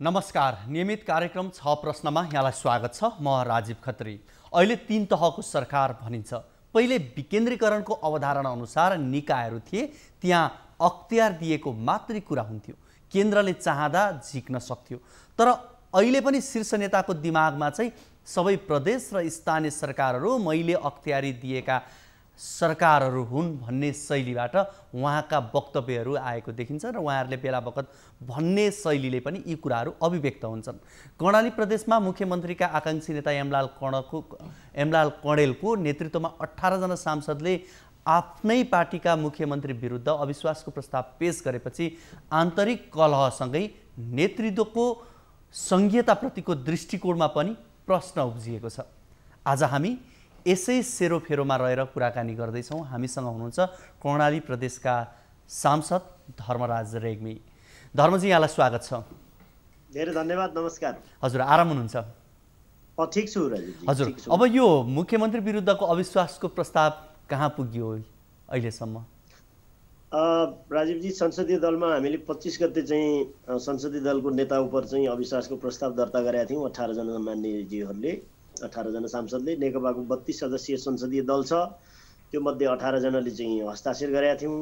नमस्कार। नियमित कार्यक्रम 6 प्रश्नमा यहाँलाई स्वागत छ। म राजीव खत्री। अहिले 3 तहको सरकार भनिन्छ। पहिले विकेन्द्रीकरणको अवधारणा अनुसार निकायहरू थिए, त्यहाँ अख्तियार दिएको मात्रै कुरा हुन्थ्यो, केन्द्रले चाहँदा झिक्न सक्थ्यो। तर अहिले पनि शीर्ष नेताको दिमागमा चाहिँ सबै प्रदेश र स्थानीय सरकारहरू मैले अख्तियारी दिएका सरकारहरू हुन् भन्ने शैलीबाट उहाँका वक्तव्यहरू आएको देखिन्छ र उहाँहरूले बेला बखत भन्ने शैलीले पनि यी कुराहरू अभिव्यक्त हुन्छन्। कर्णाली प्रदेशमा मुख्यमन्त्रीका आकांक्षी नेता एमलाल कणेलको नेतृत्वमा 18 जना सांसदले आफ्नै पार्टीका मुख्यमन्त्री विरुद्ध अविश्वासको प्रस्ताव पेश गरेपछि आन्तरिक कलहसँगै नेतृत्वको संघीयताप्रतिको दृष्टिकोणमा पनि प्रश्न उब्जिएको छ। आज हामी यसै सेरोफेरोमा रहेर कुराकानी गर्दैछौँ। हामीसँग हुनुहुन्छ कर्णाली प्रदेशका सांसद धर्मराज रेग्मी। धर्मजी, यहाँलाई स्वागत छ। धेरै धन्यवाद। नमस्कार। हजुर, आराम हुनुहुन्छ? ठिक छु राजीवजी। हजुर, अब यो मुख्यमन्त्री विरुद्धको अविश्वासको प्रस्ताव कहाँ पुग्यो अहिलेसम्म? राजीवजी, संसदीय दलमा हामीले 25 गते चाहिँ संसदीय दलको नेता उप चाहिँ अविश्वासको प्रस्ताव दर्ता गरेका थियौँ। 18 जना मान्यजीहरूले, 18 जना सांसदले। नेकपाको 32 सदस्यीय संसदीय दल छ, त्यो मध्ये 18 जनाले चाहिँ हस्ताक्षर गरेका थियौँ।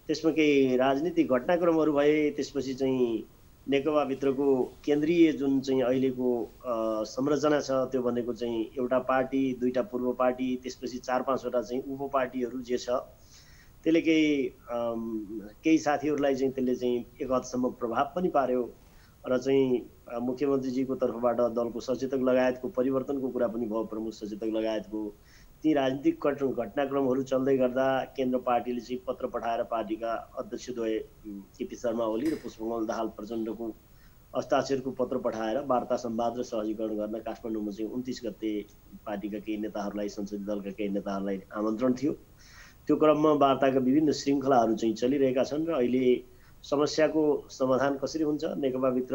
त्यसमा केही राजनीतिक घटनाक्रमहरू भए, त्यसपछि चाहिँ नेकपाभित्रको केन्द्रीय जुन चाहिँ अहिलेको संरचना छ त्यो भनेको चाहिँ एउटा पार्टी, दुईटा पूर्व पार्टी, त्यसपछि 4-5 वटा चाहिँ उप पार्टीहरू जे छ, त्यसले केही साथीहरूलाई चाहिँ त्यसले चाहिँ एक हदसम्म प्रभाव पनि पार्यो र चाहिँ मुख्यमन्त्रीजीको तर्फबाट दलको सचेतक लगायतको परिवर्तनको कुरा पनि भयो। प्रमुख सचेतक लगायतको ती राजनीतिक घटनाक्रमहरू चल्दै गर्दा केन्द्र पार्टीले चाहिँ पत्र पठाएर पार्टीका अध्यक्षद्वय केपी शर्मा ओली र पुष्पकमल दाहाल प्रचण्डको हस्ताक्षरको पत्र पठाएर वार्ता संवाद र सहजीकरण गर्न काठमाडौँमा चाहिँ 29 गते पार्टीका केही नेताहरूलाई, संसदीय दलका केही नेताहरूलाई आमन्त्रण थियो। त्यो क्रममा वार्ताका विभिन्न श्रृङ्खलाहरू चाहिँ चलिरहेका छन् र अहिले समस्याको समाधान कसरी हुन्छ, नेकपाभित्र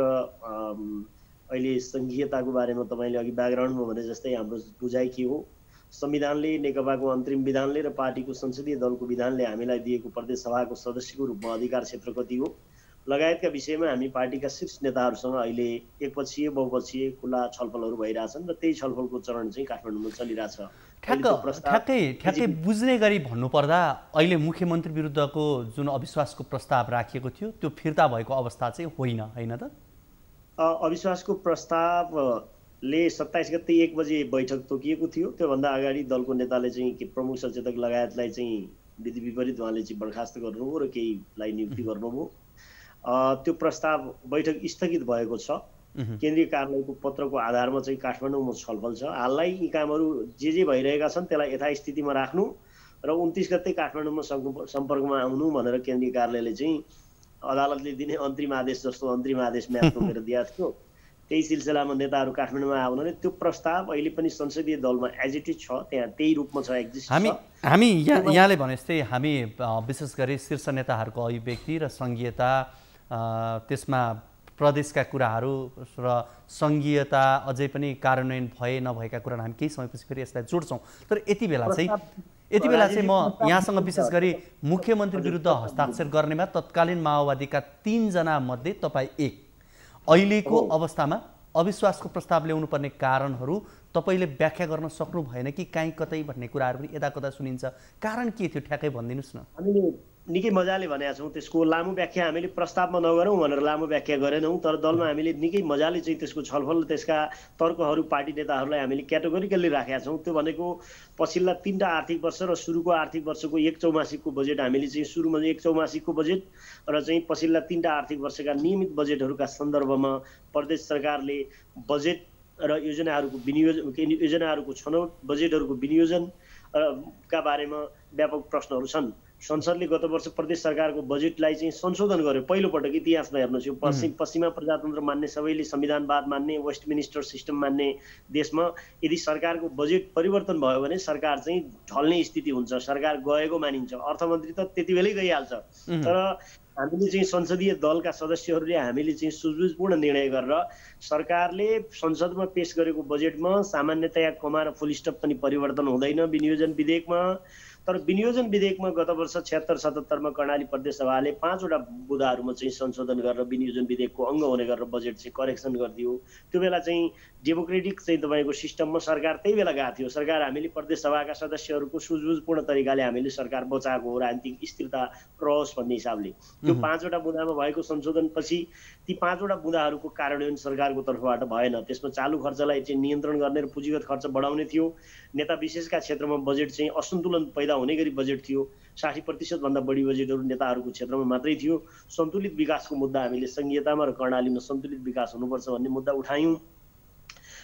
अहिले सङ्घीयताको बारेमा तपाईँले अघि ब्याकग्राउन्डमा भने जस्तै हाम्रो बुझाइ के हो, संविधानले, नेकपाको अन्तरिम विधानले र पार्टीको संसदीय दलको विधानले हामीलाई दिएको प्रदेश सभाको सदस्यको रूपमा अधिकार क्षेत्र कति हो लगायतका विषयमा हामी पार्टीका शीर्ष नेताहरूसँग अहिले एकपक्षीय बहुपक्षीय खुला छलफलहरू भइरहेछन् र त्यही छलफलको चरण चाहिँ काठमाडौँमा चलिरहेछ। ठ्याक्कै बुझ्ने गरी भन्नुपर्दा अहिले मुख्यमन्त्री विरुद्धको जुन अविश्वासको प्रस्ताव राखिएको थियो त्यो फिर्ता भएको अवस्था चाहिँ होइन, होइन त? अविश्वासको प्रस्तावले 27 गते 1 बजे बैठक तोकिएको थियो। त्योभन्दा अगाडि दलको नेताले चाहिँ प्रमुख सचेतक लगायतलाई चाहिँ विधि विपरीत उहाँले चाहिँ बर्खास्त गर्नुभयो र केहीलाई नियुक्ति गर्नुभयो। त्यो प्रस्ताव बैठक स्थगित भएको छ। केन्द्रीय कार्यालयको पत्रको आधारमा चाहिँ काठमाडौँमा छलफल छ। हाललाई यी कामहरू जे भइरहेका छन् त्यसलाई यथास्थितिमा राख्नु र 29 गते काठमाडौँमा सम्पर्कमा आउनु भनेर केन्द्रीय कार्यालयले चाहिँ अदालतले दिने अन्तरिम आदेश जस्तो अन्तरिम आदेश म्याद तोकेर दिएको थियो। त्यही सिलसिलामा नेताहरू काठमाडौँमा आउनाले त्यो प्रस्ताव अहिले पनि संसदीय दलमा एज इट इज छ, त्यहाँ त्यही रूपमा छ, एक्जिस्ट छ। हामी यहाँले भने जस्तै हामी विशेष गरी शीर्ष नेताहरूको अभिव्यक्ति र सङ्घीयता, त्यसमा प्रदेशका कुराहरू र सङ्घीयता अझै पनि कार्यान्वयन भए नभएका कुरा हामी केही समयपछि फेरि यसलाई जोड्छौँ। तर यति बेला चाहिँ म यहाँसँग विशेष गरी मुख्यमन्त्री विरुद्ध हस्ताक्षर गर्नेमा तत्कालीन माओवादीका 3 जना मध्ये तपाईँ एक। अहिलेको अवस्थामा अविश्वासको प्रस्ताव ल्याउनु पर्ने कारणहरू तपाईँले व्याख्या गर्न सक्नु भएन कि काहीँ कतै भन्ने कुराहरू पनि यताकता सुनिन्छ। कारण के थियो ठ्याक्कै भनिदिनुहोस् न। हामीले निकै मजाले भनेका छौँ, त्यसको लामो व्याख्या हामीले प्रस्तावमा नगरौँ भनेर लामो व्याख्या गरेनौँ। तर दलमा हामीले निकै मजाले चाहिँ त्यसको छलफल, त्यसका तर्कहरू पार्टी नेताहरूलाई हामीले क्याटेगोरिकल्ली राखेका छौँ। त्यो भनेको पछिल्ला 3टा आर्थिक वर्ष र सुरुको आर्थिक वर्षको 1 चौमासिकको बजेट हामीले चाहिँ सुरुमा 1 चौमासिकको बजेट र चाहिँ पछिल्ला 3टा आर्थिक वर्षका नियमित बजेटहरूका सन्दर्भमा प्रदेश सरकारले बजेट र योजनाहरूको छनौट, बजेटहरूको विनियोजन का बारेमा व्यापक प्रश्नहरू छन्। संसदले गत वर्ष प्रदेश सरकारको बजेटलाई चाहिँ संशोधन गर्यो। पहिलोपटक इतिहासमा हेर्नुहोस्, यो पश्चिमा प्रजातन्त्र मान्ने, सबैले संविधानवाद मान्ने, वेस्टमिनिस्टर सिस्टम मान्ने देशमा यदि सरकारको बजेट परिवर्तन भयो भने सरकार चाहिँ ढल्ने स्थिति हुन्छ, सरकार गएको मानिन्छ। अर्थमन्त्री त त्यति बेलै गइहाल्छ। तर हामीले चाहिँ संसदीय दलका सदस्यहरूले हामीले चाहिँ सुझबुझपूर्ण निर्णय गरेर सरकारले संसदमा पेश गरेको बजेटमा सामान्यतया कमा र फुल स्टप पनि परिवर्तन हुँदैन, विनियोजन विधेयकमा तर विनियोजन विधेयकमा गत वर्ष 76-77 मा कर्णाली प्रदेश सभाले 5 वटा बुँदाहरूमा चाहिँ संशोधन गरेर विनियोजन विधेयकको अङ्ग हुने गरेर बजेट चाहिँ करेक्सन गरिदियो। त्यो बेला चाहिँ डेमोक्रेटिक चाहिँ तपाईँको सिस्टममा सरकार त्यही बेला गएको थियो। सरकार हामीले प्रदेश सभाका सदस्यहरूको सुझबुझपूर्ण तरिकाले हामीले सरकार बचाएको हो, राजनीतिक स्थिरता रहोस् भन्ने हिसाबले। त्यो 5 वटा बुँदामा भएको संशोधनपछि ती 5 वटा बुँदाहरूको कार्यान्वयन सरकारको तर्फबाट भएन। त्यसमा चालु खर्चलाई चाहिँ नियन्त्रण गर्ने र पुँजीगत खर्च बढाउने थियो। नेता विशेषका क्षेत्रमा बजेट चाहिँ असन्तुलन पैदा हुने गरी बजेट थियो। 60% भन्दा बढी बजेटहरू नेताहरूको क्षेत्रमा मात्रै थियो। सन्तुलित विकासको मुद्दा हामीले संघीयतामा र कर्णालीमा सन्तुलित विकास हुनुपर्छ भन्ने मुद्दा उठायौँ।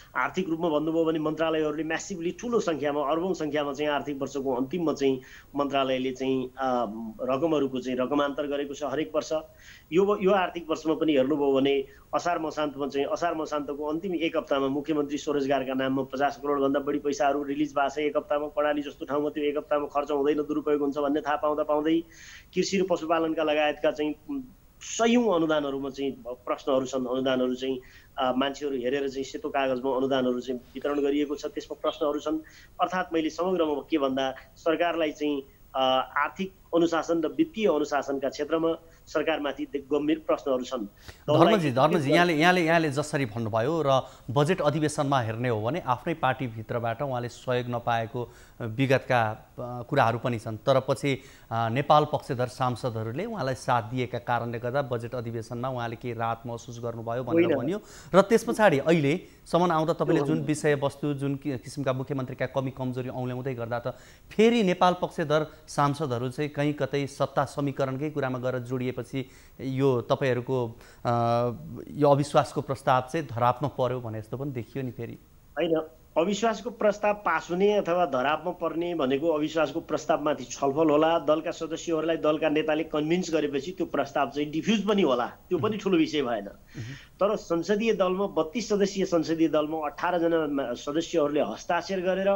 आर्थिक रूपमा भन्नुभयो भने मन्त्रालयहरूले म्यासिभली ठुलो सङ्ख्यामा अर्बौं सङ्ख्यामा चाहिँ आर्थिक वर्षको अन्तिममा चाहिँ मन्त्रालयले चाहिँ रकमहरूको चाहिँ रकमान्तर गरेको छ हरेक वर्ष। यो आर्थिक वर्षमा पनि हेर्नुभयो भने असार मसान्तको अन्तिम एक हप्तामा मुख्यमन्त्री स्वरोजगारका नाममा 50 करोडभन्दा बढी पैसाहरू रिलिज भएको छ। एक हप्तामा कर्णाली जस्तो ठाउँमा त्यो एक हप्तामा खर्च हुँदैन, दुरुपयोग हुन्छ भन्ने थाहा पाउँदै कृषि र पशुपालनका लगायतका चाहिँ सयौं अनुदानहरूमा चाहिँ प्रश्नहरू छन्। अनुदानहरू चाहिँ मान्छेहरू हेरेर चाहिँ सेतो कागजमा अनुदानहरू चाहिँ वितरण गरिएको छ, त्यसमा प्रश्नहरू छन्। अर्थात् मैले समग्रमा के भन्दा सरकारलाई चाहिँ आर्थिक अनुशासन र वित्तीय अनुशासनका क्षेत्रमा सरकारमाथि गम्भीर प्रश्नहरू छन्। धर्मजी यहाँले जसरी भन्नुभयो र बजेट अधिवेशनमा हेर्ने हो भने आफ्नै पार्टीभित्रबाट उहाँले सहयोग नपाएको विगतका कुराहरू पनि छन्, तर पछि नेपाल पक्षधर सांसदहरूले उहाँलाई साथ दिएका कारणले गर्दा बजेट अधिवेशनमा उहाँले केही राहत महसुस गर्नुभयो भनेर भनियो। र त्यस पछाडि अहिलेसम्म आउँदा तपाईँले जुन विषयवस्तु जुन किसिमका मुख्यमन्त्रीका कमी कमजोरी औँल्याउँदै गर्दा त फेरि नेपाल पक्षधर सांसदहरू चाहिँ कहीँ कतै सत्ता समीकरणकै कुरामा गएर जोडिएपछि यो तपाईँहरूको यो अविश्वासको प्रस्ताव चाहिँ धरापमा पर्यो भने जस्तो पनि देखियो नि। फेरि होइन, अविश्वासको प्रस्ताव पास हुने अथवा धरापमा पर्ने भनेको अविश्वासको प्रस्तावमाथि छलफल होला, दलका सदस्यहरूलाई दलका नेताले कन्भिन्स गरेपछि त्यो प्रस्ताव चाहिँ डिफ्युज पनि होला, त्यो पनि ठुलो विषय भएन। तर संसदीय दलमा 32 सदस्यीय संसदीय दलमा 18 जना सदस्यहरूले हस्ताक्षर गरेर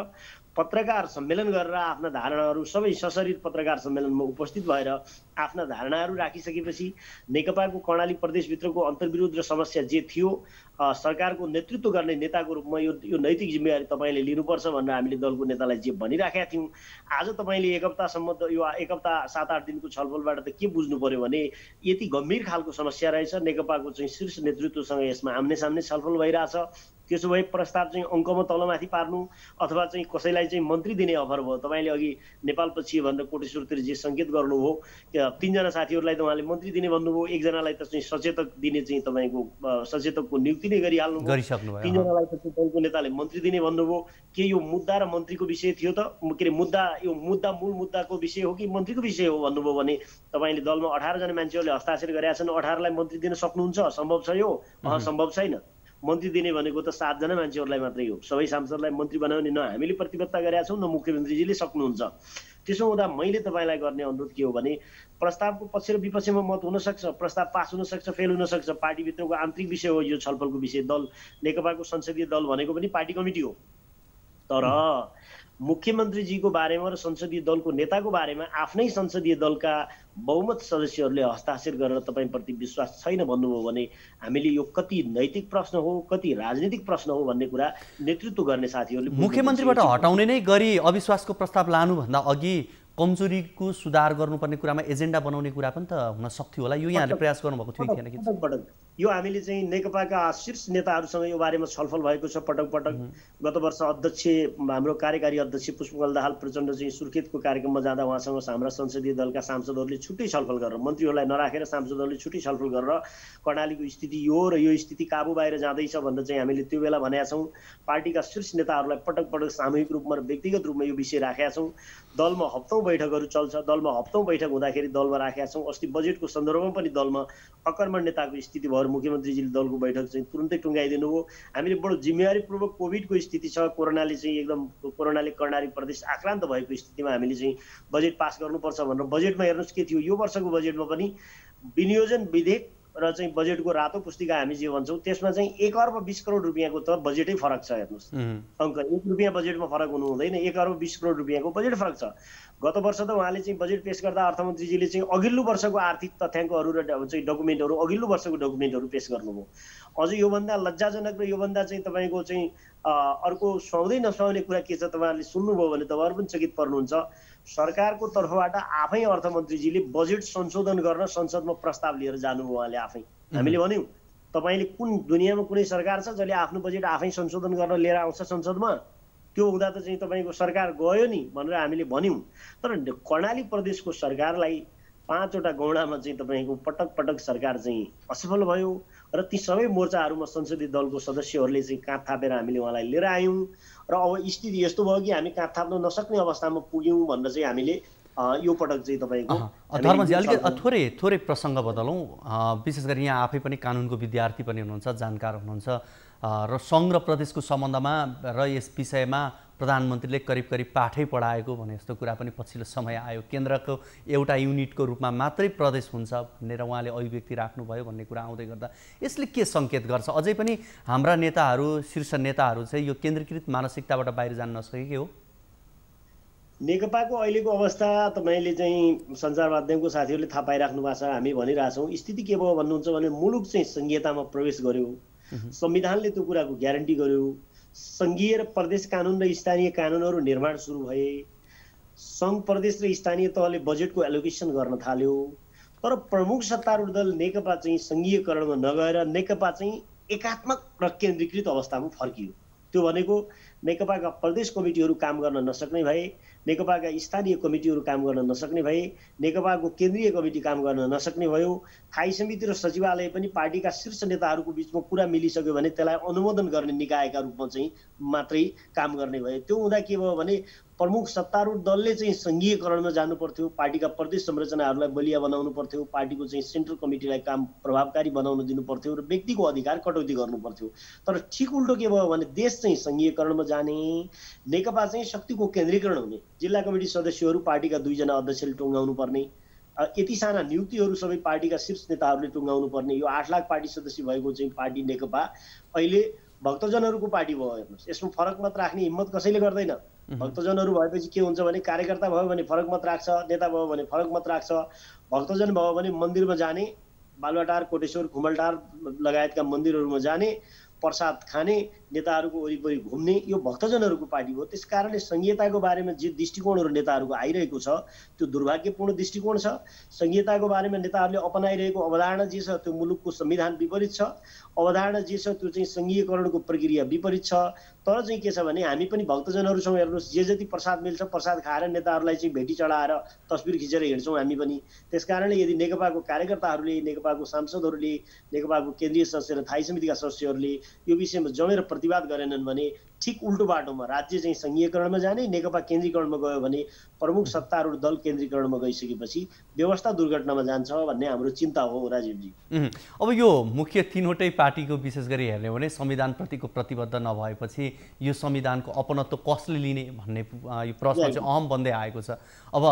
पत्रकार सम्मेलन गरेर आफ्ना धारणाहरू सबै सशरीर पत्रकार सम्मेलनमा उपस्थित भएर आफ्ना धारणाहरू राखिसकेपछि नेकपाको कर्णाली प्रदेशभित्रको अन्तर्विरोध र समस्या जे थियो सरकारको नेतृत्व गर्ने नेताको रूपमा यो नैतिक जिम्मेवारी तपाईँले लिनुपर्छ भनेर हामीले दलको नेतालाई जे भनिराखेका थियौँ। आज तपाईँले एक हप्तासम्म त यो एक हप्ता 7-8 दिनको छलफलबाट त के बुझ्नु पर्यो भने यति गम्भीर खालको समस्या रहेछ, नेकपाको चाहिँ शीर्ष नेतृत्वसँग यसमा आम्ने सामने छलफल भइरहेछ। त्यसो भए प्रस्ताव चाहिँ अङ्कमा तलमाथि पार्नु अथवा चाहिँ कसैलाई चाहिँ मन्त्री दिने अफर भयो। तपाईँले अघि नेपाल पछि भनेर कोटेश्वरतिर जे सङ्केत गर्नुभयो, 3 जना साथीहरूलाई त उहाँले मन्त्री दिने भन्नुभयो, 1 जनालाई त चाहिँ सचेतक दिने चाहिँ तपाईँको सचेतकको नियुक्ति नै गरिहाल्नु, 3 जनालाई त दलको नेताले मन्त्री दिने भन्नुभयो। के यो मुद्दा र मन्त्रीको विषय थियो त? के अरे मुद्दा मूल मुद्दाको विषय हो कि मन्त्रीको विषय हो भन्नुभयो भने तपाईँले दलमा 18 जना मान्छेहरूले हस्ताक्षर गरेका छन्, 18लाई मन्त्री दिन सक्नुहुन्छ? सम्भव छ यो? सम्भव छैन। मन्त्री दिने भनेको त 7 जना मान्छेहरूलाई मात्रै हो। सबै सांसदलाई मन्त्री बनाउने न हामीले प्रतिबद्धता गरेका छौँ न मुख्यमन्त्रीजीले सक्नुहुन्छ। त्यसो हुँदा मैले तपाईँलाई गर्ने अनुरोध के हो भने प्रस्तावको पक्ष र विपक्षमा मत हुन सक्छ, प्रस्ताव पास हुन सक्छ, फेल हुन सक्छ, पार्टीभित्रको आन्तरिक विषय हो यो छलफलको विषय। दल नेकपाको संसदीय दल भनेको पनि पार्टी कमिटी हो। तर मुख्यमन्त्रीजीको बारेमा र संसदीय दलको नेताको बारेमा आफ्नै संसदीय दलका बहुमत सदस्यहरूले हस्ताक्षर गरेर तपाईँप्रति विश्वास छैन भन्नुभयो भने हामीले यो कति नैतिक प्रश्न हो, कति राजनीतिक प्रश्न हो भन्ने कुरा नेतृत्व गर्ने साथीहरूले मुख्यमन्त्रीबाट हटाउने नै गरी अविश्वासको प्रस्ताव लानुभन्दा अघि कमजोरीको सुधार गर्नुपर्ने कुरामा एजेन्डा बनाउने कुरा पनि त हुन सक्थ्यो होला। यो यहाँले प्रयास गर्नुभएको थियो कि थिएन कि? यो हामीले चाहिँ नेकपाका शीर्ष नेताहरूसँग यो बारेमा छलफल भएको छ पटक पटक। गत वर्ष अध्यक्ष हाम्रो कार्यकारी अध्यक्ष पुष्पकमल दाहाल प्रचण्ड चाहिँ सुर्खेतको कार्यक्रममा जाँदा उहाँसँग हाम्रा संसदीय दलका सांसदहरूले छुट्टै छलफल गरेर, मन्त्रीहरूलाई नराखेर सांसदहरूले छुट्टै छलफल गरेर कर्णालीको स्थिति यो र यो स्थिति काबु बाहिर जाँदैछ भनेर चाहिँ हामीले त्यो बेला भनेका छौँ। पार्टीका शीर्ष नेताहरूलाई पटक पटक सामूहिक रूपमा र व्यक्तिगत रूपमा यो विषय राखेका छौँ। दलमा हप्तौँ बैठकहरू चल्छ, दलमा हप्तौँ बैठक हुँदाखेरि दलमा राखेका छौँ। अस्ति बजेटको सन्दर्भमा पनि दलमा अकर्मण नेताको स्थिति भएर मुख्यमन्त्रीजीले दलको बैठक चाहिँ तुरुन्तै टुङ्गाइदिनु हो। हामीले बडो जिम्मेवारीपूर्वक कोभिडको स्थिति छ, कोरोनाले कर्णाली प्रदेश आक्रान्त भएको स्थितिमा हामीले चाहिँ बजेट पास गर्नुपर्छ भनेर बजेटमा हेर्नुहोस् के थियो। यो वर्षको बजेटमा पनि विनियोजन विधेयक र चाहिँ बजेटको रातो पुस्तिका हामी जे भन्छौँ त्यसमा चाहिँ 1 अर्ब 20 करोड रुपियाँको त बजेटै फरक छ। हेर्नुहोस् अङ्क 1 रुपियाँ बजेटमा फरक हुनु हुँदैन, 1 अर्ब 20 करोड रुपियाँको बजेट फरक छ। गत वर्ष त उहाँले चाहिँ बजेट पेश गर्दा अर्थमन्त्रीजीले चाहिँ अघिल्लो वर्षको आर्थिक तथ्याङ्कहरू र चाहिँ डकुमेन्टहरू, अघिल्लो वर्षको डकुमेन्टहरू पेश गर्नुभयो। अझ योभन्दा लज्जाजनक र योभन्दा चाहिँ तपाईँको चाहिँ अर्को सुहाउँदै नसुहाउने कुरा के छ तपाईँहरूले सुन्नुभयो भने तपाईँहरू पनि चकित पर्नुहुन्छ। सरकारको तर्फबाट आफै अर्थमन्त्रीजीले बजेट संशोधन गर्न संसदमा प्रस्ताव लिएर जानुभयो उहाँले आफै। हामीले भन्यौँ तपाईँले कुन दुनियाँमा कुनै सरकार छ जसले आफ्नो बजेट आफै संशोधन गर्न लिएर आउँछ संसदमा? त्यो हुँदा त चाहिँ तपाईँको सरकार गयो नि भनेर हामीले भन्यौँ। तर कर्णाली प्रदेशको सरकारलाई 5 वटा गौडामा चाहिँ तपाईँको पटक पटक सरकार चाहिँ असफल भयो र ती सबै मोर्चाहरूमा संसदीय दलको सदस्यहरूले चाहिँ काँध थापेर हामीले उहाँलाई लिएर आयौँ र अब स्थिति यस्तो भयो कि हामी काँध थाप्न नसक्ने अवस्थामा पुग्यौँ भनेर चाहिँ हामीले यो पटक चाहिँ तपाईँको धर्मजी अलिकति थोरै प्रसङ्ग बदलौँ। विशेष गरी यहाँ आफै पनि कानुनको विद्यार्थी पनि हुनुहुन्छ, जानकार हुनुहुन्छ र सङ्घ र प्रदेशको सम्बन्धमा र यस विषयमा प्रधानमन्त्रीले करिब करिब पाठै पढाएको भने जस्तो कुरा पनि पछिल्लो समय आयो। केन्द्रको एउटा युनिटको रूपमा मात्रै प्रदेश हुन्छ भनेर उहाँले अभिव्यक्ति राख्नुभयो भन्ने कुरा आउँदै गर्दा यसले के सङ्केत गर्छ? अझै पनि हाम्रा नेताहरू, शीर्ष नेताहरू चाहिँ यो केन्द्रीकृत मानसिकताबाट बाहिर जान नसकेकै हो? नेकपाको अहिलेको अवस्था तपाईँले चाहिँ सञ्चार माध्यमको साथीहरूले थाहा पाइराख्नु भएको छ। हामी भनिरहेछौँ स्थिति के भयो भन्नुहुन्छ भने मुलुक चाहिँ संहितामा प्रवेश गर्यो, संविधानले त्यो कुराको ग्यारेन्टी गर्यो, सङ्घीय र प्रदेश कानुन र स्थानीय कानुनहरू निर्माण सुरु भए, सङ्घ प्रदेश र स्थानीय तहले बजेटको एलोकेसन गर्न थाल्यो। तर प्रमुख सत्तारूढ दल नेकपा चाहिँ सङ्घीयकरणमा नगएर नेकपा चाहिँ एकात्मक र केन्द्रीकृत अवस्थामा फर्कियो। त्यो भनेको नेकपाका प्रदेश कमिटीहरू काम गर्न नसक्ने भए, नेकपाका स्थानीय कमिटीहरू काम गर्न नसक्ने भए, नेकपाको केन्द्रीय कमिटी काम गर्न नसक्ने भयो। स्थायी समिति र सचिवालय पनि पार्टीका शीर्ष नेताहरूको बिचमा कुरा मिलिसक्यो भने त्यसलाई अनुमोदन गर्ने निकायका रूपमा चाहिँ मात्रै काम गर्ने भयो। त्यो हुँदा के भयो भने प्रमुख सत्तारूढ दलले चाहिँ सङ्घीयकरणमा जानु पर्थ्यो, पार्टीका प्रदेश संरचनाहरूलाई बलिया बनाउनु पर्थ्यो, पार्टीको चाहिँ सेन्ट्रल कमिटीलाई काम प्रभावकारी बनाउन दिनु पर्थ्यो र व्यक्तिको अधिकार कटौती गर्नु पर्थ्यो। तर ठिक उल्टो के भयो भने देश चाहिँ सङ्घीयकरणमा जाने, नेकपा चाहिँ शक्तिको केन्द्रीकरण हुने, जिल्ला कमिटी सदस्यहरू पार्टीका 2 जना अध्यक्षले टुङ्गाउनु पर्ने, यति साना नियुक्तिहरू सबै पार्टीका शीर्ष नेताहरूले टुङ्गाउनु पर्ने। यो 8 लाख पार्टी सदस्य भएको चाहिँ पार्टी नेकपा अहिले भक्तजनहरूको पार्टी भयो। हेर्नुहोस्, यसमा फरक मत राख्ने हिम्मत कसैले गर्दैन। भक्तजनहरू भएपछि के हुन्छ भने कार्यकर्ता भयो भने फरक मत राख्छ, नेता भयो भने फरक मत राख्छ। भक्तजन भयो भने मन्दिरमा जाने, बालुवाटार, कोटेश्वर, खुमलटार लगायतका मन्दिरहरूमा जाने, प्रसाद खाने, नेताहरूको वरिपरि घुम्ने, यो भक्तजनहरूको पार्टी हो। त्यस कारणले संहिताको बारेमा जे दृष्टिकोणहरू नेताहरूको आइरहेको छ त्यो दुर्भाग्यपूर्ण दृष्टिकोण छ। संहिताको बारेमा नेताहरूले अपनाइरहेको अवधारणा जे छ त्यो मुलुकको संविधान विपरीत छ, अवधारणा जे छ त्यो चाहिँ सङ्घीयकरणको प्रक्रिया विपरीत छ। तर चाहिँ के छ भने हामी पनि भक्तजनहरूसँग हेर्नुहोस्, जे जति प्रसाद मिल्छ प्रसाद खाएर नेताहरूलाई चाहिँ भेटी चढाएर तस्बिर खिचेर हिँड्छौँ हामी पनि। त्यस कारणले यदि नेकपाको कार्यकर्ताहरूले, नेकपाको सांसदहरूले, नेकपाको केन्द्रीय सदस्य र स्थायी समितिका सदस्यहरूले यो विषयमा जमेर प्रतिवाद गरेनन् भने ठिक उल्टो बाटोमा राज्य चाहिँ सङ्घीयकरणमा जाने, नेकपा केन्द्रीकरणमा गयो भने प्रमुख सत्तारूढ दल केन्द्रीकरणमा गइसकेपछि व्यवस्था दुर्घटनामा जान्छ भन्ने हाम्रो चिन्ता हो राजीवजी। अब यो मुख्य 3वटै पार्टीको विशेष गरी हेर्ने हो भने संविधानप्रतिको प्रतिबद्ध नभएपछि यो संविधानको अपनत्व कसले लिने भन्ने यो प्रश्न चाहिँ अहम बन्दै आएको छ। अब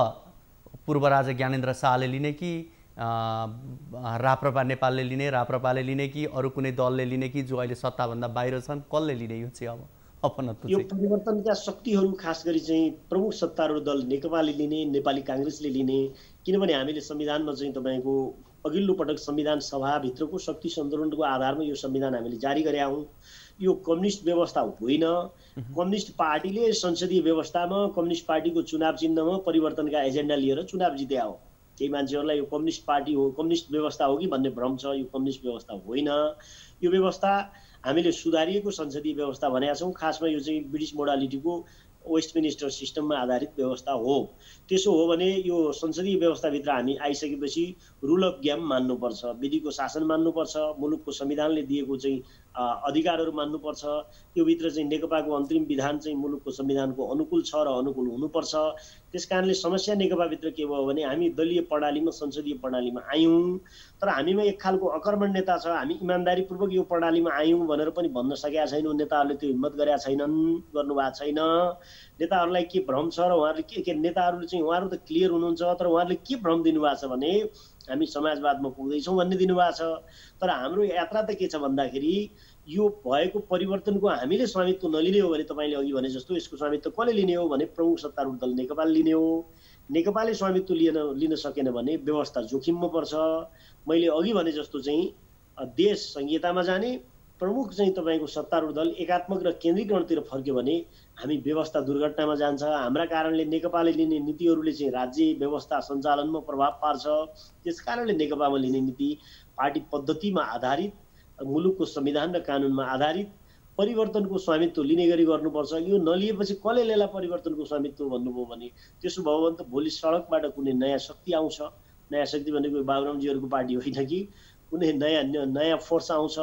पूर्व राजा ज्ञानेन्द्र शाहले लिने कि राप्रपा नेपालले लिने, राप्रपाले लिने कि अरू कुनै दलले लिने कि जो अहिले सत्ताभन्दा बाहिर छन्, कसले लिने यो चाहिँ अब अपनत्व? यो परिवर्तनका शक्तिहरू खास गरी चाहिँ प्रमुख सत्तारूढ दल नेकपाले लिने, नेपाली काङ्ग्रेसले लिने। किनभने हामीले संविधानमा चाहिँ तपाईँको अघिल्लो पटक संविधान सभाभित्रको शक्ति सन्तुलनको आधारमा यो संविधान हामीले जारी गरेका हौँ। यो कम्युनिस्ट व्यवस्था होइन। कम्युनिस्ट पार्टीले संसदीय व्यवस्थामा कम्युनिस्ट पार्टीको चुनाव चिन्हमा परिवर्तनका एजेन्डा लिएर चुनाव जित्या हो। केही मान्छेहरूलाई यो कम्युनिस्ट पार्टी हो, कम्युनिस्ट व्यवस्था हो कि भन्ने भ्रम छ। यो कम्युनिस्ट व्यवस्था होइन। यो व्यवस्था हामीले सुधारिएको संसदीय व्यवस्था भनेका छौँ। खासमा यो चाहिँ ब्रिटिस मोडालिटीको वेस्टमिनिस्टर सिस्टममा आधारित व्यवस्था हो। त्यसो हो भने यो संसदीय व्यवस्थाभित्र हामी आइसकेपछि रुल अफ गेम मान्नुपर्छ, विधिको शासन मान्नुपर्छ, मुलुकको संविधानले दिएको चाहिँ अधिकारहरू मान्नुपर्छ। यो भित्र चाहिँ नेकपाको अन्तरिम विधान चाहिँ मुलुकको संविधानको अनुकूल छ र अनुकूल हुनुपर्छ। त्यस कारणले समस्या नेकपाभित्र के भयो भने हामी दलीय प्रणालीमा, संसदीय प्रणालीमा आयौँ, तर हामीमा एक खालको अकर्मण नेता छ। हामी इमान्दारीपूर्वक यो प्रणालीमा आयौँ भनेर पनि भन्न सकेका छैनौँ। नेताहरूले त्यो हिम्मत गरेका छैनन्, गर्नुभएको छैन। नेताहरूलाई के भ्रम छ र उहाँहरूले के नेताहरूले चाहिँ उहाँहरू त क्लियर हुनुहुन्छ, तर उहाँहरूले के भ्रम दिनुभएको छ भने हामी समाजवादमा पुग्दैछौँ भन्ने दिनुभएको छ। तर हाम्रो यात्रा त के छ भन्दाखेरि यो भएको परिवर्तनको हामीले स्वामित्व नलिने हो भने तपाईँले अघि भने जस्तो यसको स्वामित्व कसले लिने हो भने प्रमुख सत्तारूढ दल नेकपाले लिने हो। नेकपाले स्वामित्व लिन सकेन भने व्यवस्था जोखिममा पर्छ। मैले अघि भने जस्तो चाहिँ देश संहितामा जाने, प्रमुख चाहिँ तपाईँको सत्तारूढ दल एकात्मक र केन्द्रीकरणतिर फर्क्यो भने हामी व्यवस्था दुर्घटनामा जान्छ। हाम्रा कारणले नेकपाले लिने नीतिहरूले चाहिँ राज्य व्यवस्था सञ्चालनमा प्रभाव पार्छ। त्यस कारणले नेकपामा लिने नीति पार्टी पद्धतिमा आधारित, मुलुकको संविधान र कानुनमा आधारित परिवर्तनको स्वामित्व लिने गरी गर्नुपर्छ। यो नलिएपछि कसले लिएला परिवर्तनको स्वामित्व भन्नुभयो भने त्यसो भयो भने त भोलि सडकबाट कुनै नयाँ शक्ति आउँछ। नयाँ शक्ति भनेको बाबुरामजीहरूको पार्टी होइन कि, कुनै नयाँ फोर्स आउँछ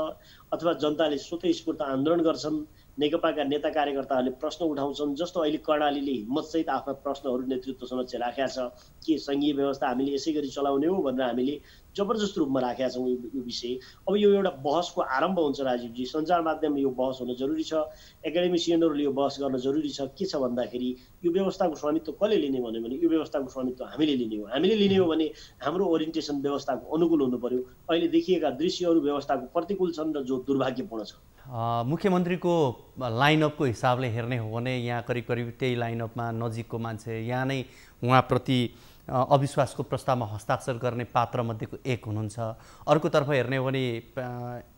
अथवा जनताले स्वतःस्फूर्त आन्दोलन गर्छन्। नेकपाका नेता कार्यकर्ताहरूले प्रश्न उठाउँछन्, जस्तो अहिले कर्णालीले हिम्मतसहित आफ्ना प्रश्नहरू नेतृत्व समक्ष राखेका छ कि सङ्घीय व्यवस्था हामीले यसै गरी चलाउने हो भनेर हामीले जबरजस्त रूपमा राखेका छौँ यो विषय। अब यो एउटा बहसको आरम्भ हुन्छ राजीवजी। सञ्चार माध्यममा यो बहस हुन जरुरी छ, एकाडेमिसियनहरूले यो बहस गर्न जरुरी छ। के छ भन्दाखेरि यो व्यवस्थाको स्वामित्व कसले लिने भन्यो भने यो व्यवस्थाको स्वामित्व हामीले लिने हो। हामीले लिने हो भने हाम्रो ओरिएन्टेसन व्यवस्थाको अनुकूल हुनु पर्यो। अहिले देखिएका दृश्यहरू व्यवस्थाको प्रतिकूल छन् र जो दुर्भाग्यपूर्ण छ। मुख्यमन्त्रीको लाइनअपको हिसाबले हेर्ने हो भने यहाँ करिब करिब त्यही लाइनअपमा नजिकको मान्छे, यहाँ नै उहाँप्रति अविश्वासको प्रस्तावमा हस्ताक्षर गर्ने पात्रमध्येको एक हुनुहुन्छ। अर्कोतर्फ हेर्ने हो भने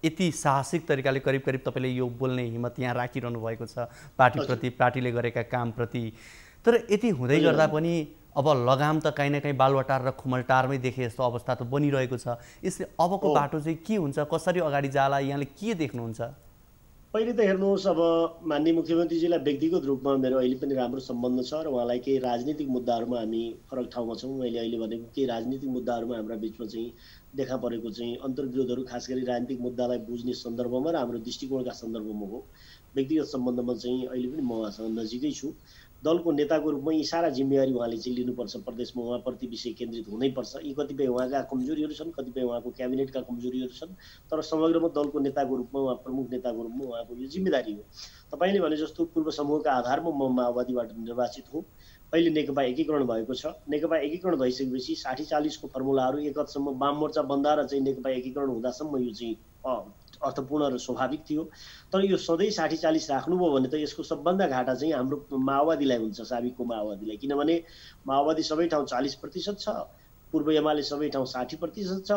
यति साहसिक तरिकाले करिब करिब तपाईँले यो बोल्ने हिम्मत यहाँ राखिरहनु भएको छ पार्टीप्रति, पार्टीले गरेका कामप्रति। तर यति हुँदै गर्दा पनि अब लगाम त कहीँ न कहीँ बालुवाटार र खुमलटारमै देखे जस्तो अवस्था त बनिरहेको छ। यसले अबको बाटो चाहिँ के हुन्छ, कसरी अगाडि जाला, यहाँले के देख्नुहुन्छ? पहिले त हेर्नुहोस्, अब माननीय मुख्यमन्त्रीजीलाई व्यक्तिगत रूपमा मेरो अहिले पनि राम्रो सम्बन्ध छ र उहाँलाई केही राजनीतिक मुद्दाहरूमा हामी फरक ठाउँमा छौँ। मैले अहिले भनेको केही राजनीतिक मुद्दाहरूमा हाम्रा बिचमा चाहिँ देखा परेको चाहिँ अन्तर्विरोधहरू खास गरी राजनीतिक मुद्दालाई बुझ्ने सन्दर्भमा र हाम्रो दृष्टिकोणका सन्दर्भमा हो। व्यक्तिगत सम्बन्धमा चाहिँ अहिले पनि म उहाँसँग नजिकै छु। दलको नेताको रूपमा यी सारा जिम्मेवारी उहाँले चाहिँ लिनुपर्छ। प्रदेशमा उहाँप्रति विषय केन्द्रित हुनैपर्छ। यी कतिपय उहाँका कमजोरीहरू छन्, कतिपय उहाँको क्याबिनेटका कमजोरीहरू छन्, तर समग्रमा दलको नेताको रूपमा, उहाँ प्रमुख नेताको रूपमा उहाँको यो जिम्मेदारी हो। तपाईँले भने जस्तो पूर्व समूहका आधारमा म माओवादीबाट निर्वाचित हुँ। अहिले नेकपा एकीकरण भएको छ। नेकपा एकीकरण भइसकेपछि 60-40 को फर्मुलाहरू एक हदसम्म वाम मोर्चा बन्दा र चाहिँ नेकपा एकीकरण हुँदासम्म यो चाहिँ अर्थपूर्ण र स्वाभाविक थियो। तर यो सधैँ 60-40 राख्नुभयो भने त यसको सबभन्दा घाटा चाहिँ हाम्रो माओवादीलाई हुन्छ, साबिकको माओवादीलाई। किनभने माओवादी सबै ठाउँ 40% छ, पूर्व एमाले सबै ठाउँ 60% छ।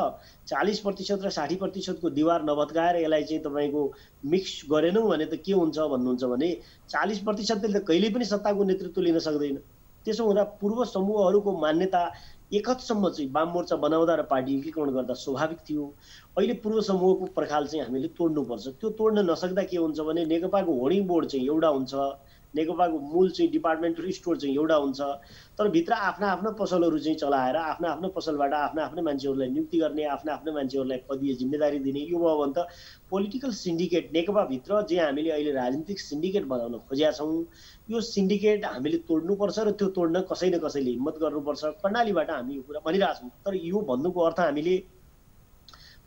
40% र 60% को दिवार नभत्काएर यसलाई चाहिँ तपाईँको मिक्स गरेनौँ भने त के हुन्छ भन्नुहुन्छ भने 40%ले त कहिल्यै पनि सत्ताको नेतृत्व लिन सक्दैन। त्यसो हुँदा पूर्व समूहहरूको मान्यता एक हदसम्म चाहिँ वाम मोर्चा बनाउँदा र पार्टी एकीकरण गर्दा स्वाभाविक थियो। अहिले पूर्व समूहको पर्खाल चाहिँ हामीले तोड्नुपर्छ। त्यो तोड्न नसक्दा के हुन्छ भने नेकपाको होर्डिङ बोर्ड चाहिँ एउटा हुन्छ, नेकपाको मूल चाहिँ डिपार्टमेन्टल स्टोर चाहिँ एउटा हुन्छ, तर भित्र आफ्ना आफ्ना पसलहरू चाहिँ चलाएर आफ्ना आफ्ना पसलबाट आफ्ना आफ्ना मान्छेहरूलाई नियुक्ति गर्ने, आफ्ना आफ्ना मान्छेहरूलाई पदीय जिम्मेदारी दिने, यो भयो भने त पोलिटिकल सिन्डिकेट नेकपाभित्र जे हामीले अहिले राजनीतिक सिन्डिकेट बनाउन खोजेका छौँ, यो सिन्डिकेट हामीले तोड्नुपर्छ र त्यो तोड्न कसै न कसैले हिम्मत गर्नुपर्छ। कर्णालीबाट हामी यो कुरा भनिरहेछौँ। तर यो भन्नुको अर्थ हामीले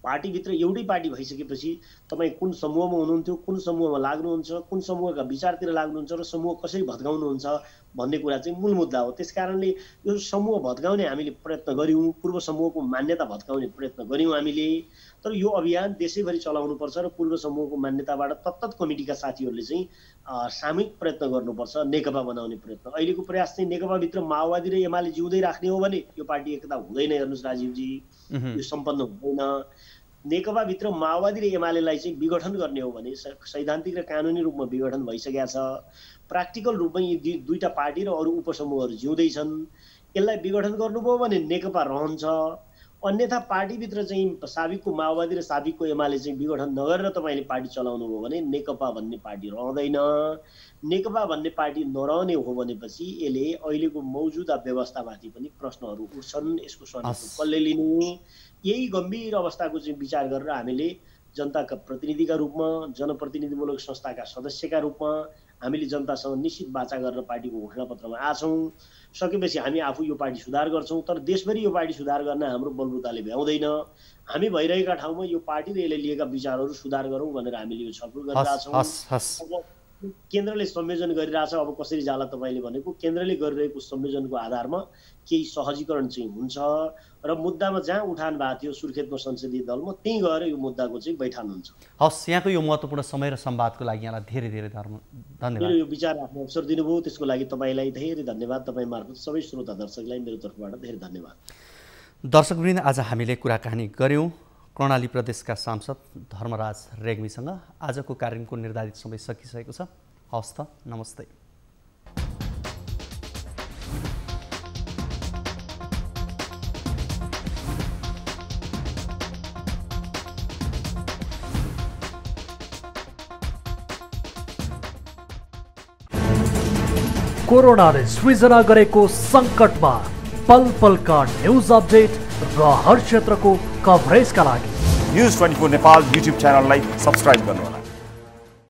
पार्टीभित्र एउटै पार्टी भइसकेपछि तपाईँ कुन समूहमा हुनुहुन्थ्यो, कुन समूहमा लाग्नुहुन्छ, कुन समूहका विचारतिर लाग्नुहुन्छ र समूह कसरी भत्काउनुहुन्छ भन्ने कुरा चाहिँ मूल मुद्दा हो। त्यस कारणले यो समूह भत्काउने हामीले प्रयत्न गऱ्यौँ, पूर्व समूहको मान्यता भत्काउने प्रयत्न गऱ्यौँ हामीले। तर यो अभियान देशैभरि चलाउनुपर्छ र पूर्व समूहको मान्यताबाट तत्त कमिटीका साथीहरूले चाहिँ सामूहिक प्रयत्न गर्नुपर्छ, नेकपा बनाउने प्रयत्न। अहिलेको प्रयास चाहिँ नेकपाभित्र माओवादी र एमाले जिउँदै राख्ने हो भने यो पार्टी एकता हुँदैन। हेर्नुहोस् राजीवजी, यो सम्पन्न हुँदैन। नेकपाभित्र माओवादी र एमालेलाई चाहिँ विघटन गर्ने हो भने सैद्धान्तिक र कानुनी रूपमा विघटन भइसकेका छ। प्र्याक्टिकल रूपमा यी दुईटा पार्टी र अरू उपसमूहहरू जिउँदैछन्। यसलाई विघटन गर्नुभयो भने नेकपा रहन्छ। अन्यथा पार्टीभित्र चाहिँ साबिकको माओवादी र साबिकको एमाले चाहिँ विघटन नगरेर तपाईँले पार्टी चलाउनु भयो भने नेकपा भन्ने पार्टी रहँदैन। नेकपा भन्ने पार्टी नरहने हो भनेपछि यसले अहिलेको मौजुदा व्यवस्थामाथि पनि प्रश्नहरू उठ्छन्। यसको स्वामित्व कसले लिने, यही गम्भीर अवस्थाको चाहिँ विचार गरेर हामीले जनताका प्रतिनिधिका रूपमा, जनप्रतिनिधिमूलक संस्थाका सदस्यका रूपमा हामीले जनतासँग निश्चित वाचा गरेर पार्टीको घोषणापत्रमा आछौँ। सकेपछि हामी आफू यो पार्टी सुधार गर्छौँ, तर देशभरि यो पार्टी सुधार गर्न हाम्रो बलबुताले भ्याउँदैन। हामी भइरहेका ठाउँमा यो पार्टी र यसले लिएका विचारहरू सुधार गरौँ भनेर हामीले यो छलफल गरिरहेछौँ। केन्द्रले संयोजन गरिरहेछ। अब कसरी जाला तपाईँले भनेको केन्द्रले गरिरहेको संयोजनको आधारमा केही सहजीकरण चाहिँ हुन्छ र मुद्दामा जहाँ उठान भएको थियो सुर्खेतमा संसदीय दलमा त्यहीँ गएर यो मुद्दाको चाहिँ बैठान हुन्छ। हस्, यहाँको यो महत्त्वपूर्ण समय र संवादको लागि यहाँलाई धेरै धेरै धन्यवाद। मेरो यो विचार आफ्नो अवसर दिनुभयो त्यसको लागि तपाईँलाई धेरै धन्यवाद। तपाईँ मार्फत सबै श्रोता दर्शकलाई मेरो तर्फबाट धेरै धन्यवाद। दर्शकवृन्द, आज हामीले कुराकानी गऱ्यौँ कर्णाली प्रदेशका सांसद धर्मराज रेग्मीसँग आजको कार्यक्रमको निर्धारित समय सकिसकेको छ। हवस् त, नमस्ते। कोरोनाले सृजना गरेको सङ्कटमा पल पलका न्युज अपडेट र हर क्षेत्रको कभरेजका लागि News 24 नेपाल युट्युब च्यानललाई सब्स्क्राइब गर्नुहोला।